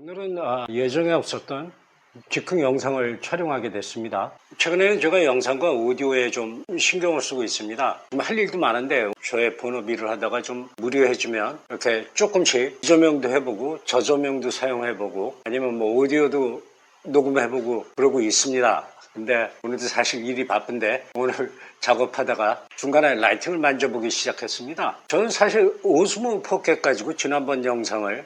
오늘은 예정에 없었던 즉흥 영상을 촬영하게 됐습니다. 최근에는 제가 영상과 오디오에 좀 신경을 쓰고 있습니다. 좀 할 일도 많은데 저의 본업일을 하다가 좀 무료해지면 이렇게 조금씩 조명도 해보고 저조명도 사용해보고 아니면 뭐 오디오도 녹음해보고 그러고 있습니다. 근데 오늘도 사실 일이 바쁜데 오늘 작업하다가 중간에 라이팅을 만져보기 시작했습니다. 저는 사실 오스모 포켓 가지고 지난번 영상을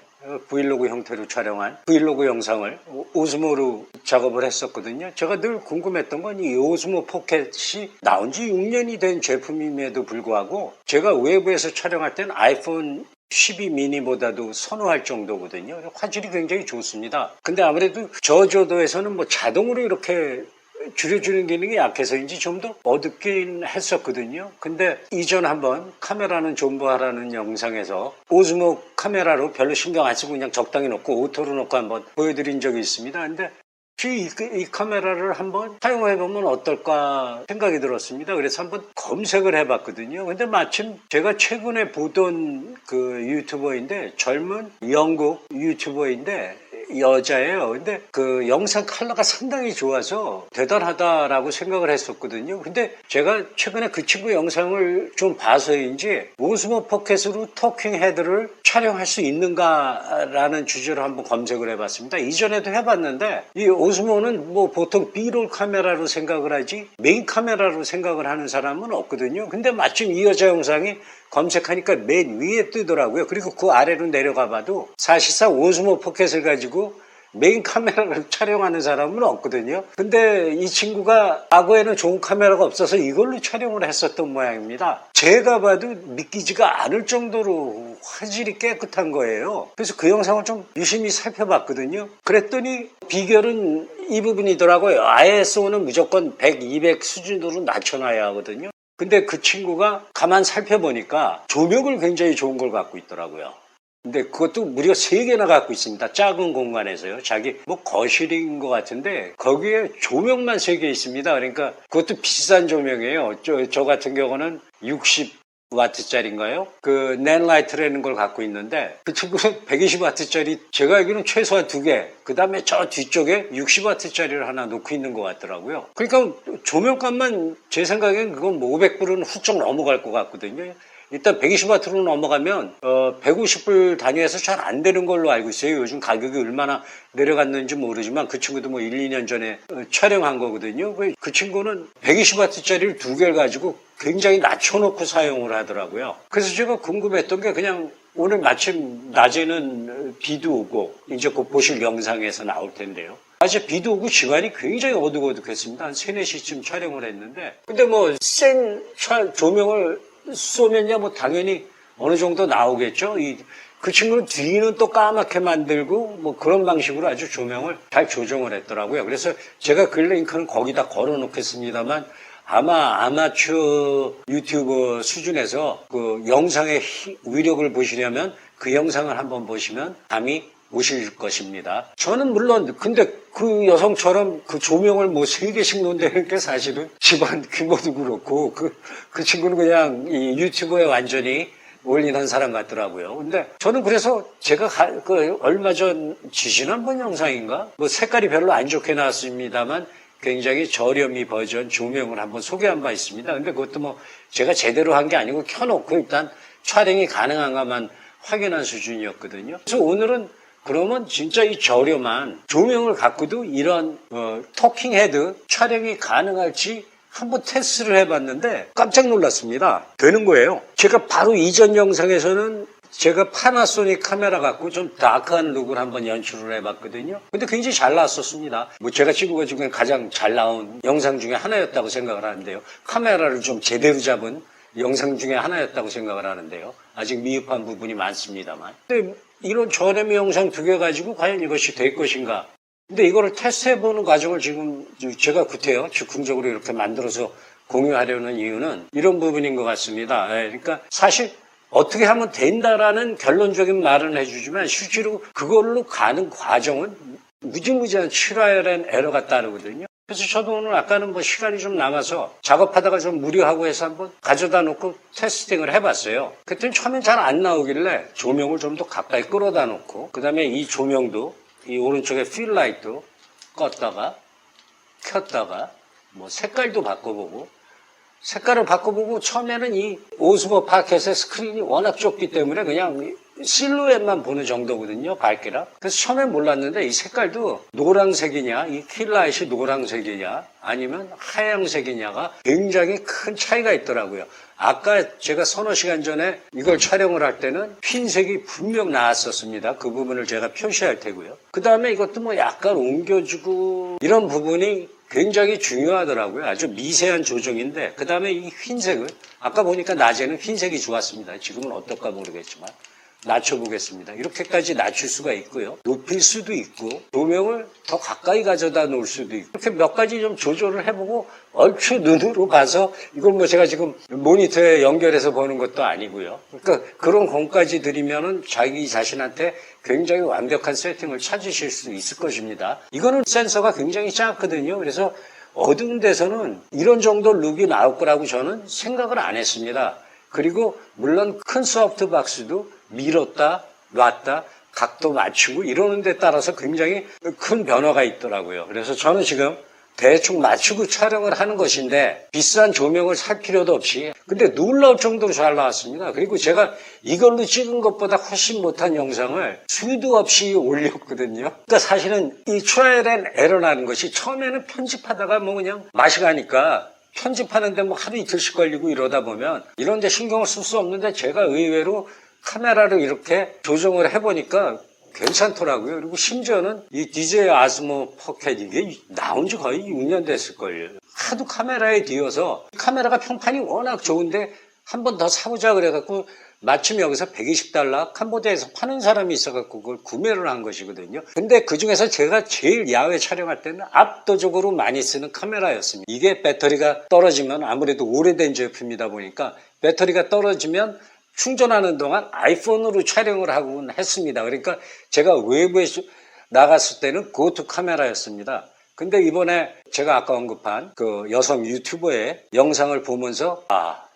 브이로그 형태로 촬영한 브이로그 영상을 오스모로 작업을 했었거든요. 제가 늘 궁금했던 건 이 오스모 포켓이 나온 지 6년이 된 제품임에도 불구하고 제가 외부에서 촬영할 땐 아이폰 12 미니보다도 선호할 정도거든요. 화질이 굉장히 좋습니다. 근데 아무래도 저조도에서는 뭐 자동으로 이렇게 줄여주는 기능이 약해서인지 좀 더 어둡긴 했었거든요. 근데 이전 한번 카메라는 존버하라는 영상에서 오스모 카메라로 별로 신경 안 쓰고 그냥 적당히 놓고 오토로 놓고 한번 보여드린 적이 있습니다. 근데 이 카메라를 한번 사용해보면 어떨까 생각이 들었습니다. 그래서 한번 검색을 해봤거든요. 근데 마침 제가 최근에 보던 그 유튜버인데 젊은 영국 유튜버인데 여자예요. 근데 그 영상 컬러가 상당히 좋아서 대단하다라고 생각을 했었거든요. 근데 제가 최근에 그 친구 영상을 좀 봐서인지 오스모 포켓으로 토킹 헤드를 촬영할 수 있는가라는 주제로 한번 검색을 해봤습니다. 이전에도 해봤는데 이 오스모는 뭐 보통 B롤 카메라로 생각을 하지 메인 카메라로 생각을 하는 사람은 없거든요. 근데 마침 이 여자 영상이 검색하니까 맨 위에 뜨더라고요. 그리고 그 아래로 내려가 봐도 사실상 오스모 포켓을 가지고 메인 카메라를 촬영하는 사람은 없거든요. 근데 이 친구가 과거에는 좋은 카메라가 없어서 이걸로 촬영을 했었던 모양입니다. 제가 봐도 믿기지가 않을 정도로 화질이 깨끗한 거예요. 그래서 그 영상을 좀 유심히 살펴봤거든요. 그랬더니 비결은 이 부분이더라고요. ISO는 무조건 100, 200 수준으로 낮춰놔야 하거든요. 근데 그 친구가 가만 살펴보니까 조명을 굉장히 좋은 걸 갖고 있더라고요. 근데 그것도 무려 3개나 갖고 있습니다. 작은 공간에서요. 자기 뭐 거실인 것 같은데 거기에 조명만 3개 있습니다. 그러니까 그것도 비싼 조명이에요. 저 같은 경우는 60W짜리인가요? 그 낸라이트라는 걸 갖고 있는데 그 친구는 120W짜리 제가 알기로는 최소한 2개 그 다음에 저 뒤쪽에 60W짜리를 하나 놓고 있는 것 같더라고요. 그러니까 조명값만 제 생각엔 그건 뭐 500불은 훌쩍 넘어갈 것 같거든요. 일단 120W로 넘어가면 150불 단위에서 잘 안 되는 걸로 알고 있어요. 요즘 가격이 얼마나 내려갔는지 모르지만 그 친구도 뭐 1, 2년 전에 촬영한 거거든요. 그 친구는 120W짜리를 2개를 가지고 굉장히 낮춰놓고 사용을 하더라고요. 그래서 제가 궁금했던 게 그냥 오늘 마침 낮에는 비도 오고 이제 곧 보실 영상에서 나올 텐데요. 낮에 비도 오고 시간이 굉장히 어둑어둑했습니다. 한 3, 4시쯤 촬영을 했는데 근데 뭐 센 조명을 쏘면야 뭐 당연히 어느 정도 나오겠죠. 그 친구는 뒤는 또 까맣게 만들고 뭐 그런 방식으로 아주 조명을 잘 조정을 했더라고요. 그래서 제가 그 링크는 거기다 걸어 놓겠습니다만 아마 아마추어 유튜버 수준에서 그 영상의 위력을 보시려면 그 영상을 한번 보시면 감이 오실 것입니다. 저는 물론 근데 그 여성처럼 그 조명을 뭐 3개씩 놓는다는 게 사실은 집안 규모도 그렇고 그 친구는 그냥 이 유튜브에 완전히 올인한 사람 같더라고요. 근데 저는 그래서 제가 그 얼마 전 지난번 영상인가 뭐 색깔이 별로 안 좋게 나왔습니다만 굉장히 저렴이 버전 조명을 한번 소개한 바 있습니다. 근데 그것도 뭐 제가 제대로 한 게 아니고 켜놓고 일단 촬영이 가능한가만 확인한 수준이었거든요. 그래서 오늘은 그러면 진짜 이 저렴한 조명을 갖고도 이런 토킹 헤드 촬영이 가능할지 한번 테스트를 해봤는데 깜짝 놀랐습니다. 되는 거예요. 제가 바로 이전 영상에서는 제가 파나소닉 카메라 갖고 좀 다크한 룩을 한번 연출을 해봤거든요. 근데 굉장히 잘 나왔었습니다. 뭐 제가 찍은 것 중에 가장 잘 나온 영상 중에 하나였다고 생각을 하는데요. 카메라를 좀 제대로 잡은 영상 중에 하나였다고 생각을 하는데요. 아직 미흡한 부분이 많습니다만. 근데 이런 저렴이 영상 2개 가지고 과연 이것이 될 것인가. 근데 이거를 테스트해보는 과정을 지금 제가 구태여 즉흥적으로 이렇게 만들어서 공유하려는 이유는 이런 부분인 것 같습니다. 그러니까 사실 어떻게 하면 된다라는 결론적인 말은 해주지만 실제로 그걸로 가는 과정은 무지무지한 트라이얼 앤 에러가 따르거든요. 그래서 저도 오늘 아까는 뭐 시간이 좀 남아서 작업하다가 좀 무료하고 해서 한번 가져다 놓고 테스팅을 해봤어요. 그때는 처음엔 잘 안 나오길래 조명을 좀 더 가까이 끌어다 놓고 그 다음에 이 조명도 이 오른쪽에 필라이트 껐다가 켰다가 뭐 색깔도 바꿔보고 색깔을 바꿔보고 처음에는 이 오스모 파켓의 스크린이 워낙 좁기 때문에 그냥 실루엣만 보는 정도거든요. 밝기라. 그래서 처음엔 몰랐는데 이 색깔도 노란색이냐 이 킬라이트이 노란색이냐 아니면 하얀색이냐가 굉장히 큰 차이가 있더라고요. 아까 제가 서너 시간 전에 이걸 촬영을 할 때는 흰색이 분명 나왔었습니다. 그 부분을 제가 표시할 테고요. 그 다음에 이것도 뭐 약간 옮겨주고 이런 부분이 굉장히 중요하더라고요. 아주 미세한 조정인데 그 다음에 이 흰색을 아까 보니까 낮에는 흰색이 좋았습니다. 지금은 어떨까 모르겠지만 낮춰보겠습니다. 이렇게까지 낮출 수가 있고요. 높일 수도 있고 조명을 더 가까이 가져다 놓을 수도 있고 이렇게 몇 가지 좀 조절을 해보고 얼추 눈으로 봐서 이걸 뭐 제가 지금 모니터에 연결해서 보는 것도 아니고요. 그러니까 그런 공까지 드리면은 자기 자신한테 굉장히 완벽한 세팅을 찾으실 수 있을 것입니다. 이거는 센서가 굉장히 작거든요. 그래서 어두운 데서는 이런 정도 룩이 나올 거라고 저는 생각을 안 했습니다. 그리고 물론 큰 소프트박스도 밀었다 놨다 각도 맞추고 이러는 데 따라서 굉장히 큰 변화가 있더라고요. 그래서 저는 지금 대충 맞추고 촬영을 하는 것인데 비싼 조명을 살 필요도 없이 근데 놀라울 정도로 잘 나왔습니다. 그리고 제가 이걸로 찍은 것보다 훨씬 못한 영상을 수도 없이 올렸거든요. 그러니까 사실은 이 트라이얼 앤 에러라는 것이 처음에는 편집하다가 뭐 그냥 맛이 가니까 편집하는데 뭐 하루 이틀씩 걸리고 이러다 보면 이런 데 신경을 쓸 수 없는데 제가 의외로 카메라를 이렇게 조정을 해보니까 괜찮더라고요. 그리고 심지어는 이 DJI 아즈모 포켓 이게 나온 지 거의 6년 됐을걸요. 하도 카메라에 뒤어서 카메라가 평판이 워낙 좋은데 한 번 더 사보자 그래갖고 마침 여기서 $120 캄보디아에서 파는 사람이 있어갖고 그걸 구매를 한 것이거든요. 근데 그중에서 제가 제일 야외 촬영할 때는 압도적으로 많이 쓰는 카메라였습니다. 이게 배터리가 떨어지면 아무래도 오래된 제품이다 보니까 배터리가 떨어지면 충전하는 동안 아이폰으로 촬영을 하곤 했습니다. 그러니까 제가 외부에 나갔을 때는 고투 카메라였습니다. 근데 이번에 제가 아까 언급한 그 여성 유튜버의 영상을 보면서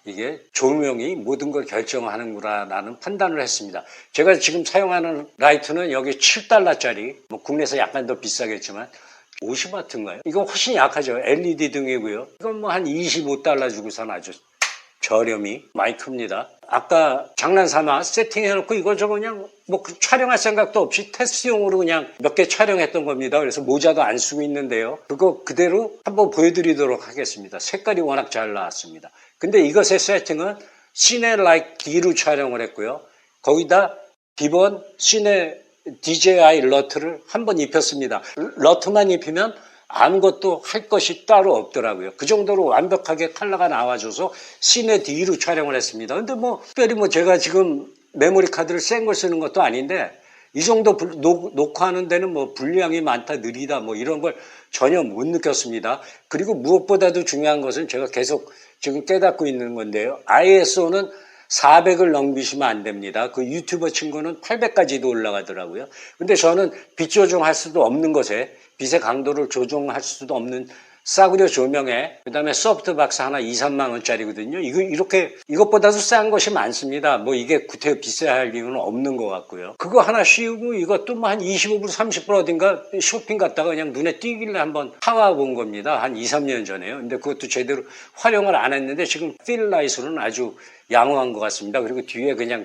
이게 조명이 모든 걸 결정하는구나라는 판단을 했습니다. 제가 지금 사용하는 라이트는 여기 $7짜리, 뭐 국내에서 약간 더 비싸겠지만 50W인가요? 이거 훨씬 약하죠. LED 등이고요. 이건 뭐 한 $25 주고선 아주 저렴이 많이 큽니다. 아까 장난삼아 세팅해놓고 이거저거 그냥 뭐 촬영할 생각도 없이 테스트용으로 그냥 몇 개 촬영했던 겁니다. 그래서 모자도 안 쓰고 있는데요. 그거 그대로 한번 보여드리도록 하겠습니다. 색깔이 워낙 잘 나왔습니다. 근데 이것의 세팅은 시네 라이크 D로 촬영을 했고요. 거기다 기본 시네 DJI 러트를 한번 입혔습니다. 러트만 입히면 아무것도 할 것이 따로 없더라고요. 그 정도로 완벽하게 컬러가 나와줘서 시네 D로 촬영을 했습니다. 근데 뭐 특별히 뭐 제가 지금 메모리 카드를 센 걸 쓰는 것도 아닌데 이 정도 녹화하는 데는 뭐 분량이 많다 느리다 뭐 이런 걸 전혀 못 느꼈습니다. 그리고 무엇보다도 중요한 것은 제가 계속 지금 깨닫고 있는 건데요. ISO는 400을 넘기시면 안 됩니다. 그 유튜버 친구는 800까지도 올라가더라고요. 근데 저는 빛 조정할 수도 없는 것에 빛의 강도를 조정할 수도 없는 싸구려 조명에 그다음에 소프트박스 하나 2, 3만 원짜리거든요. 이것보다도 싼 것이 많습니다. 뭐 이게 구태 비싸야 할 이유는 없는 것 같고요. 그거 하나 씌우고 이것도 뭐 한 25불, 30불 어딘가 쇼핑 갔다가 그냥 눈에 띄길래 한번 사와 본 겁니다. 한 2, 3년 전에요. 근데 그것도 제대로 활용을 안 했는데 지금 필라이트로는 아주 양호한 것 같습니다. 그리고 뒤에 그냥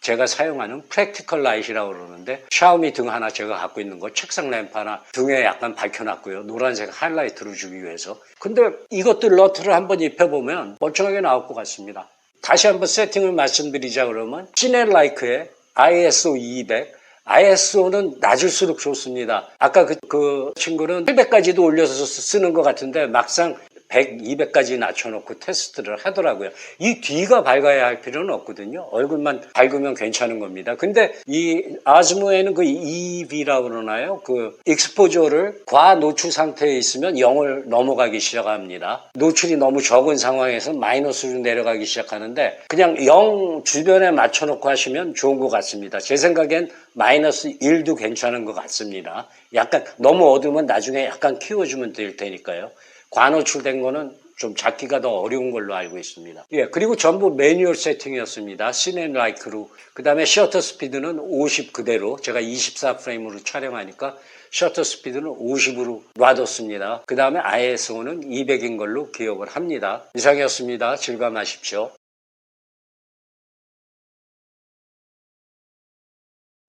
제가 사용하는 프랙티컬 라이트라고 그러는데 샤오미 등 하나 제가 갖고 있는 거 책상 램프 하나 등에 약간 밝혀놨고요. 노란색 하이라이트를 주기 위해서. 근데 이것들 러트를 한번 입혀보면 멀쩡하게 나올 것 같습니다. 다시 한번 세팅을 말씀드리자 그러면 시네라이크의 ISO 200 ISO는 낮을수록 좋습니다. 아까 그 친구는 700까지도 올려서 쓰는 것 같은데 막상 100, 200까지 낮춰놓고 테스트를 하더라고요. 이 뒤가 밝아야 할 필요는 없거든요. 얼굴만 밝으면 괜찮은 겁니다. 근데 이 아즈모에는 그 EV라고 그러나요? 그 익스포저를 과노출 상태에 있으면 0을 넘어가기 시작합니다. 노출이 너무 적은 상황에서 마이너스로 내려가기 시작하는데 그냥 0 주변에 맞춰놓고 하시면 좋은 것 같습니다. 제 생각엔 마이너스 1도 괜찮은 것 같습니다. 약간 너무 어두우면 나중에 약간 키워주면 될 테니까요. 과노출된 거는 좀 잡기가 더 어려운 걸로 알고 있습니다. 예, 그리고 전부 매뉴얼 세팅이었습니다. 씬앤라이크로. 그 다음에 셔터 스피드는 50 그대로. 제가 24프레임으로 촬영하니까 셔터 스피드는 50으로 놔뒀습니다. 그 다음에 ISO는 200인 걸로 기억을 합니다. 이상이었습니다. 즐감하십시오.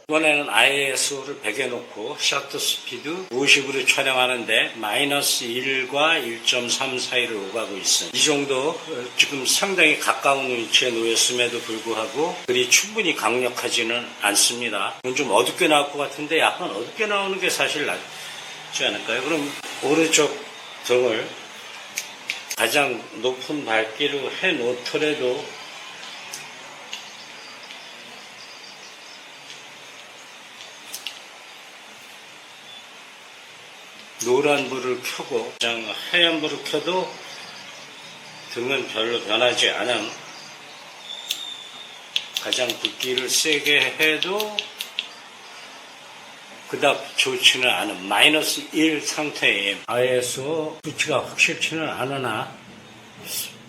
이번에는 ISO를 100에 놓고 셔터 스피드 50으로 촬영하는데 마이너스 1과 1.3 사이를 오가고 있습니다. 이 정도 지금 상당히 가까운 위치에 놓였음에도 불구하고 글이 충분히 강력하지는 않습니다. 이건 좀 어둡게 나올 것 같은데 약간 어둡게 나오는 게 사실 낫지 않을까요? 그럼 오른쪽 등을 가장 높은 밝기로 해 놓더라도 노란 불을 켜고 그냥 하얀 불을 켜도 등은 별로 변하지 않은, 가장 붓기를 세게 해도 그닥 좋지는 않은 마이너스 1 상태에 ISO 수치가 확실치는 않으나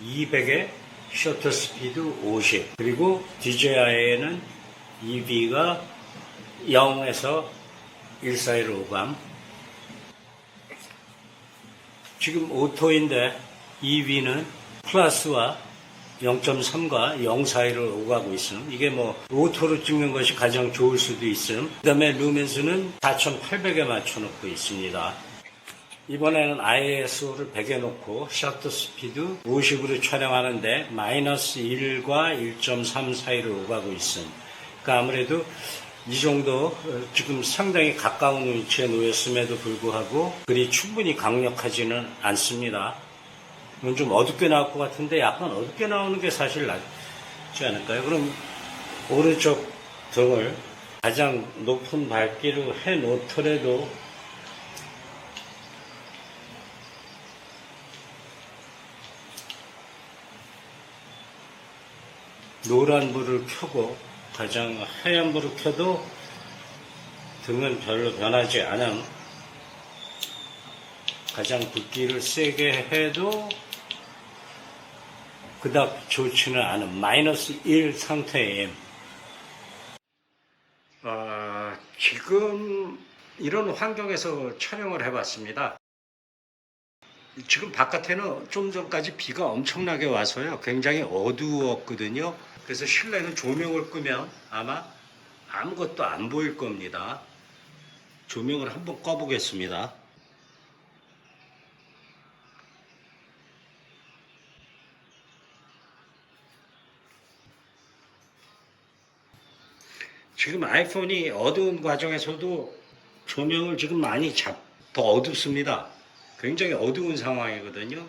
200에 셔터 스피드 50 그리고 DJI에는 EV가 0에서 1 사이로 오감. 지금 오토인데 EV는 플러스와 0.3과 0 사이를 오가고 있음. 이게 뭐 오토로 찍는 것이 가장 좋을 수도 있음. 그 다음에 루멘스는 4800에 맞춰놓고 있습니다. 이번에는 ISO를 100에 놓고 셔터 스피드 50으로 촬영하는데 마이너스 1과 1.3 사이를 오가고 있음. 그러니까 아무래도 이 정도 지금 상당히 가까운 위치에 놓였음에도 불구하고 글이 충분히 강력하지는 않습니다. 이건 좀 어둡게 나올 것 같은데 약간 어둡게 나오는 게 사실 낫지 않을까요? 그럼 오른쪽 등을 가장 높은 밝기로 해 놓더라도 노란 불을 켜고 가장 하얀 불을 켜도 등은 별로 변하지 않은, 가장 붓기를 세게 해도 그닥 좋지는 않은 마이너스 1 상태에 지금 이런 환경에서 촬영을 해봤습니다. 지금 바깥에는 좀 전까지 비가 엄청나게 와서요 굉장히 어두웠거든요. 그래서 실내는 조명을 끄면 아마 아무것도 안 보일 겁니다. 조명을 한번 꺼보겠습니다. 지금 아이폰이 어두운 과정에서도 조명을 지금 많이 더 어둡습니다. 굉장히 어두운 상황이거든요.